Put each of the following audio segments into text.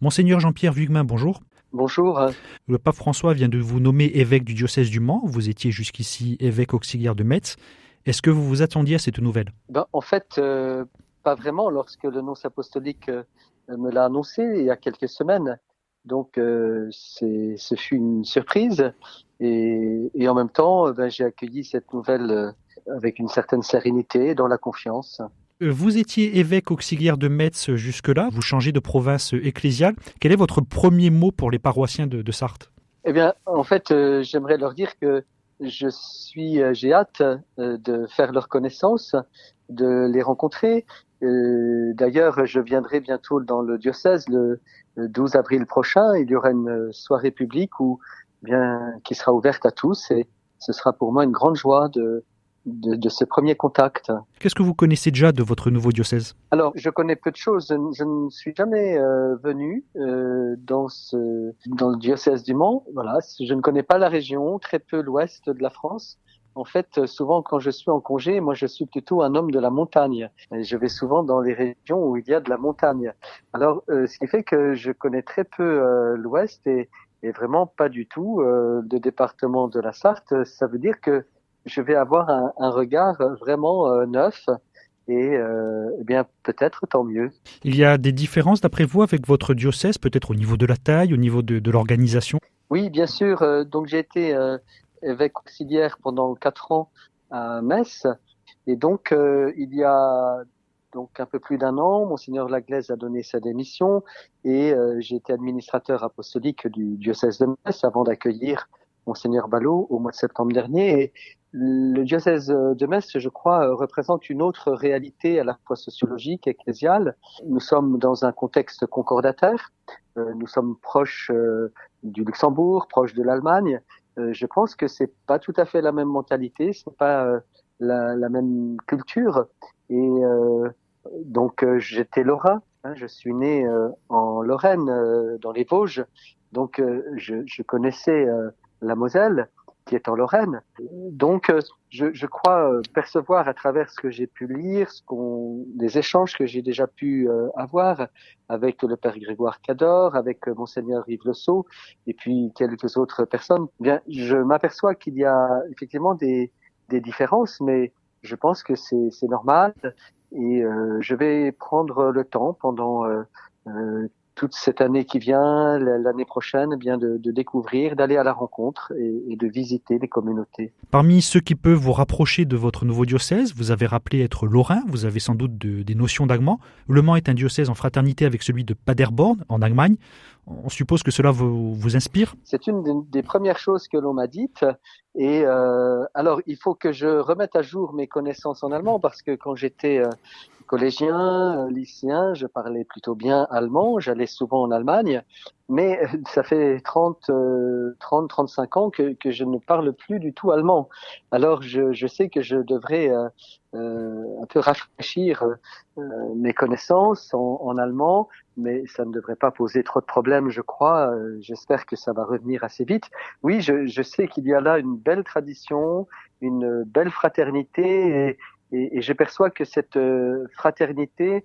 Monseigneur Jean-Pierre Vuillemin, bonjour. Bonjour. Le pape François vient de vous nommer évêque du diocèse du Mans. Vous étiez jusqu'ici évêque auxiliaire de Metz. Est-ce que vous vous attendiez à cette nouvelle? En fait, pas vraiment lorsque le nonce apostolique me l'a annoncé il y a quelques semaines. Donc, ce fut une surprise et en même temps, j'ai accueilli cette nouvelle avec une certaine sérénité, dans la confiance. Vous étiez évêque auxiliaire de Metz jusque-là. Vous changez de province ecclésiale. Quel est votre premier mot pour les paroissiens de Sarthe? Eh bien, en fait, j'aimerais leur dire que j'ai hâte de faire leur connaissance, de les rencontrer. D'ailleurs, je viendrai bientôt dans le diocèse le 12 avril prochain. Il y aura une soirée publique qui sera ouverte à tous et ce sera pour moi une grande joie de ce premier contact. Qu'est-ce que vous connaissez déjà de votre nouveau diocèse? Alors, je connais peu de choses. Je ne suis jamais venu dans le diocèse du Mans. Voilà, je ne connais pas la région, très peu l'ouest de la France. En fait, souvent quand je suis en congé, moi je suis plutôt un homme de la montagne. Et je vais souvent dans les régions où il y a de la montagne. Alors, ce qui fait que je connais très peu l'ouest et vraiment pas du tout le département de la Sarthe. Ça veut dire que je vais avoir un regard vraiment neuf et eh bien peut-être tant mieux. Il y a des différences d'après vous avec votre diocèse, peut-être au niveau de la taille, au niveau de l'organisation? Oui, bien sûr. Donc j'ai été évêque auxiliaire pendant 4 ans à Metz et donc il y a donc un peu plus d'un an, Monseigneur Laglaise a donné sa démission et j'ai été administrateur apostolique du diocèse de Metz avant d'accueillir Monseigneur Ballot au mois de septembre dernier. Et le diocèse de Metz, je crois, représente une autre réalité à la fois sociologique, ecclésiale. Nous sommes dans un contexte concordataire. Nous sommes proches du Luxembourg, proches de l'Allemagne. Je pense que c'est pas tout à fait la même mentalité, c'est pas la même culture. Et donc j'étais lorrain, hein, je suis né en Lorraine, dans les Vosges, donc je connaissais la Moselle, qui est en Lorraine. Donc je crois percevoir à travers ce que j'ai pu lire, des échanges que j'ai déjà pu avoir avec le père Grégoire Cador, avec monseigneur Yves Le Sceau, et puis quelques autres personnes. Bien, je m'aperçois qu'il y a effectivement des différences, mais je pense que c'est normal et je vais prendre le temps pendant toute cette année qui vient, l'année prochaine, eh bien de découvrir, d'aller à la rencontre et de visiter les communautés. Parmi ceux qui peuvent vous rapprocher de votre nouveau diocèse, vous avez rappelé être lorrain, vous avez sans doute des notions d'allemand. Le Mans est un diocèse en fraternité avec celui de Paderborn, en Allemagne. On suppose que cela vous inspire? C'est une des premières choses que l'on m'a dites. Et alors, il faut que je remette à jour mes connaissances en allemand parce que quand j'étais collégien, lycéen, je parlais plutôt bien allemand. J'allais souvent en Allemagne, mais ça fait 35 ans que je ne parle plus du tout allemand. Alors, je sais que je devrais un peu rafraîchir mes connaissances en allemand, mais ça ne devrait pas poser trop de problèmes, je crois. J'espère que ça va revenir assez vite. Oui, je sais qu'il y a là une belle tradition, une belle fraternité, et je perçois que cette fraternité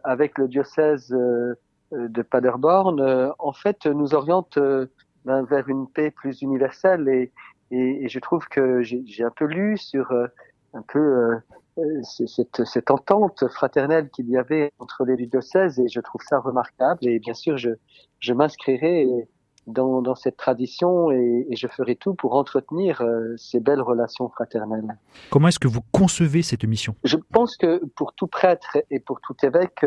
avec le diocèse de Paderborn, en fait, nous oriente vers une paix plus universelle, et je trouve que j'ai un peu lu sur un peu cette entente fraternelle qu'il y avait entre les deux diocèses, et je trouve ça remarquable. Et bien sûr, je m'inscrirai dans cette tradition et je ferai tout pour entretenir ces belles relations fraternelles. Comment est-ce que vous concevez cette mission? Je pense que pour tout prêtre et pour tout évêque,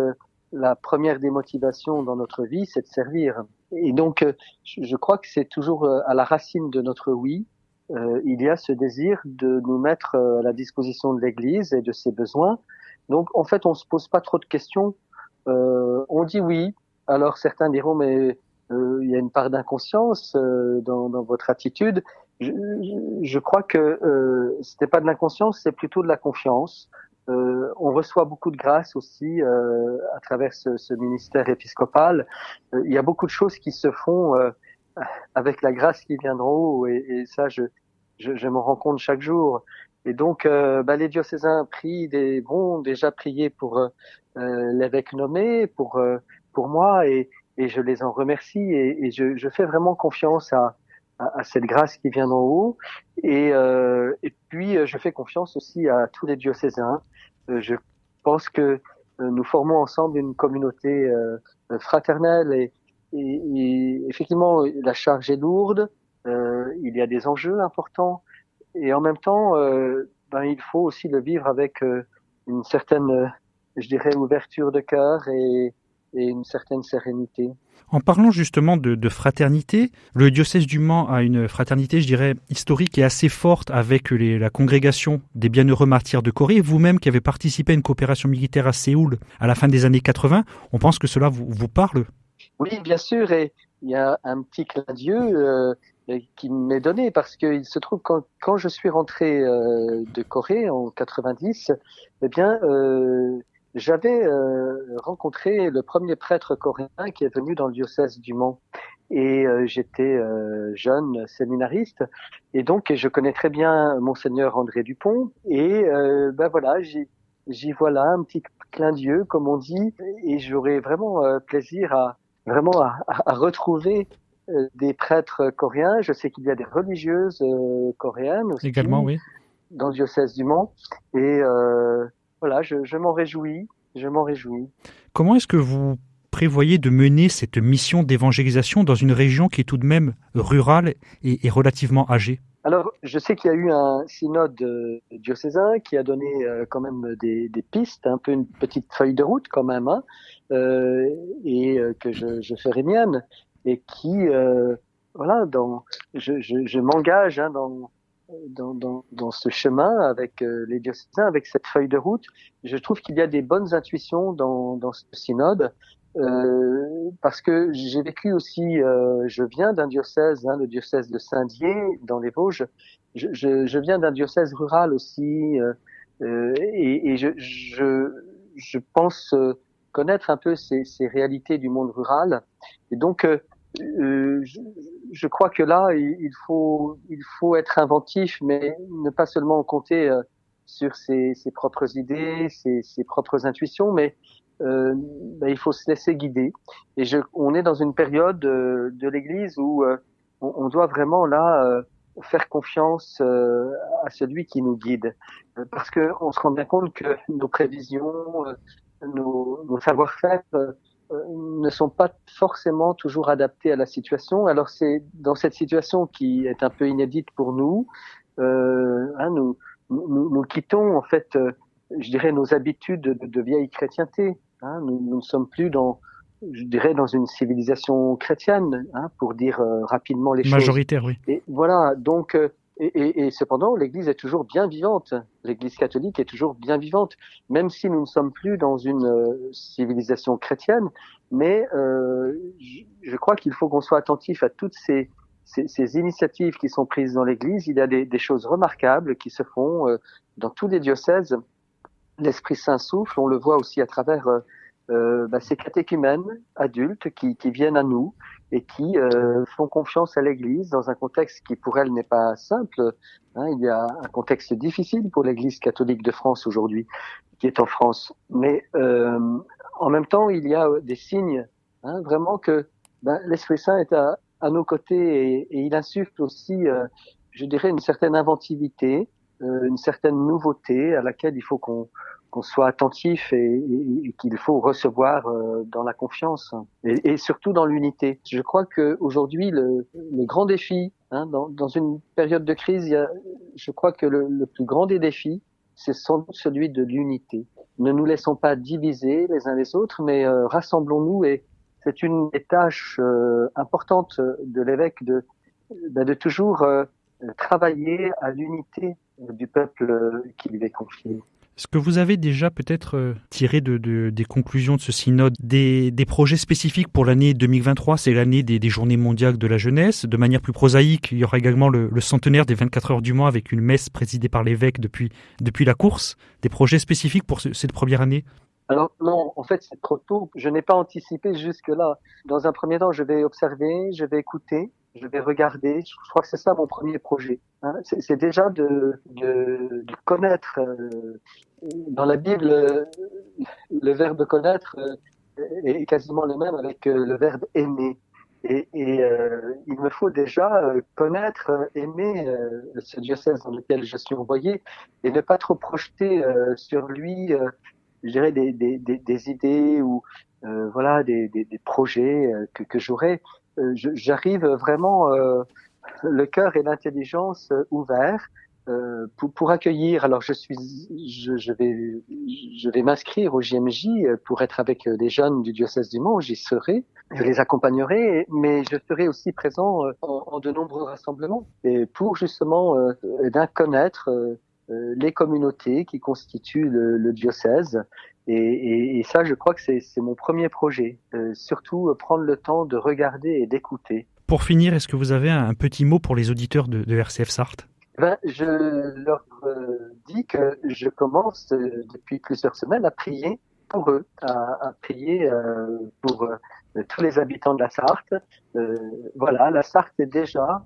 la première des motivations dans notre vie, c'est de servir. Et donc, je crois que c'est toujours à la racine de notre oui. Il y a ce désir de nous mettre à la disposition de l'Église et de ses besoins. Donc, en fait, on se pose pas trop de questions. On dit oui. Alors, certains diront, mais il y a une part d'inconscience dans votre attitude. Je crois que c'était pas de l'inconscience, c'est plutôt de la confiance. On reçoit beaucoup de grâce aussi à travers ce ministère épiscopal. Il y a beaucoup de choses qui se font avec la grâce qui vient d'en haut, et ça, je m'en rends compte chaque jour. Et donc, les diocésains vont déjà prier pour l'évêque nommé, pour moi, et je les en remercie et je fais vraiment confiance à cette grâce qui vient d'en haut et puis je fais confiance aussi à tous les diocésains. Je pense que nous formons ensemble une communauté fraternelle et effectivement la charge est lourde, il y a des enjeux importants et en même temps il faut aussi le vivre avec une certaine je dirais ouverture de cœur et une certaine sérénité. En parlant justement de fraternité, le diocèse du Mans a une fraternité, je dirais, historique et assez forte avec la congrégation des Bienheureux Martyrs de Corée. Vous-même qui avez participé à une coopération militaire à Séoul à la fin des années 80, on pense que cela vous parle? Oui, bien sûr, et il y a un petit clin d'yeux qui m'est donné parce qu'il se trouve quand je suis rentré de Corée en 90, eh bien j'avais rencontré le premier prêtre coréen qui est venu dans le diocèse du Mans et j'étais jeune séminariste et donc je connais très bien monseigneur André Dupont et voilà j'y vois là un petit clin d'yeux comme on dit et j'aurais vraiment plaisir à retrouver des prêtres coréens. Je sais qu'il y a des religieuses coréennes Également, aussi oui. dans le diocèse du Mans. Et voilà, je m'en réjouis. Je m'en réjouis. Comment est-ce que vous prévoyez de mener cette mission d'évangélisation dans une région qui est tout de même rurale et relativement âgée? Alors, je sais qu'il y a eu un synode diocésain qui a donné quand même des pistes, un peu une petite feuille de route quand même, hein, que je ferai mienne et qui, voilà, je m'engage hein, dans ce chemin avec les diocésains, avec cette feuille de route. Je trouve qu'il y a des bonnes intuitions dans ce synode. Parce que j'ai vécu aussi, je viens d'un diocèse, hein, le diocèse de Saint-Dié dans les Vosges. Je viens d'un diocèse rural aussi, et je pense connaître un peu ces réalités du monde rural. Et donc, euh, je, je crois que là, il faut être inventif, mais ne pas seulement compter sur ses propres idées, ses propres intuitions, mais il faut se laisser guider. Et on est dans une période de l'Église où on doit vraiment là faire confiance à celui qui nous guide, parce que on se rend bien compte que nos prévisions, nos savoir-faire ne sont pas forcément toujours adaptés à la situation. Alors c'est dans cette situation qui est un peu inédite pour nous, nous quittons en fait, je dirais, nos habitudes de vieille chrétienté. Hein, nous ne sommes plus je dirais, dans une civilisation chrétienne, hein, pour dire rapidement les choses. Majoritaire, oui. Et voilà, donc, et cependant, l'Église est toujours bien vivante. L'Église catholique est toujours bien vivante, même si nous ne sommes plus dans une civilisation chrétienne. Mais je crois qu'il faut qu'on soit attentif à toutes ces initiatives qui sont prises dans l'Église. Il y a des choses remarquables qui se font dans tous les diocèses. L'Esprit Saint souffle, on le voit aussi à travers ces catéchumènes adultes qui viennent à nous et qui font confiance à l'Église dans un contexte qui pour elle n'est pas simple. Hein, il y a un contexte difficile pour l'Église catholique de France aujourd'hui, qui est en France. Mais en même temps, il y a des signes, hein, vraiment que l'Esprit Saint est à nos côtés et il insuffle aussi, je dirais, une certaine inventivité, une certaine nouveauté à laquelle il faut qu'on soit attentif et qu'il faut recevoir dans la confiance et surtout dans l'unité. Je crois que aujourd'hui le grand défi, hein, dans une période de crise, je crois que le plus grand des défis, c'est sans doute celui de l'unité. Ne nous laissons pas diviser les uns les autres, mais rassemblons-nous et c'est une des tâches importantes de l'évêque de toujours travailler à l'unité du peuple qui lui est confié. Est-ce que vous avez déjà peut-être tiré des conclusions de ce synode des projets spécifiques pour l'année 2023? C'est l'année des Journées mondiales de la jeunesse. De manière plus prosaïque, il y aura également le centenaire des 24 heures du Mans avec une messe présidée par l'évêque depuis la course. Des projets spécifiques pour cette première année? Alors non, en fait c'est trop tôt. Je n'ai pas anticipé jusque-là. Dans un premier temps, je vais observer, je vais écouter, je vais regarder. Je crois que c'est ça mon premier projet. Hein. C'est déjà de connaître. Dans la Bible, le verbe connaître est quasiment le même avec le verbe aimer. Il me faut déjà connaître, aimer ce diocèse dans lequel je suis envoyé et ne pas trop projeter sur lui, je dirais, des idées ou voilà des projets que j'aurais. J'arrive vraiment le cœur et l'intelligence ouverts pour accueillir. Alors je vais m'inscrire au JMJ pour être avec les jeunes du diocèse du Mans. J'y serai, je les accompagnerai, mais je serai aussi présent en de nombreux rassemblements et pour justement connaître les communautés qui constituent le diocèse. Et ça, je crois que c'est mon premier projet. Surtout prendre le temps de regarder et d'écouter. Pour finir, est-ce que vous avez un petit mot pour les auditeurs de RCF Sarthe? Je leur dis que je commence depuis plusieurs semaines à prier pour eux, à prier pour tous les habitants de la Sarthe. Voilà, la Sarthe est déjà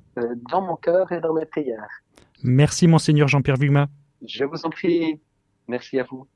dans mon cœur et dans mes prières. Merci, Monseigneur Jean-Pierre Vugma. Je vous en prie. Merci à vous.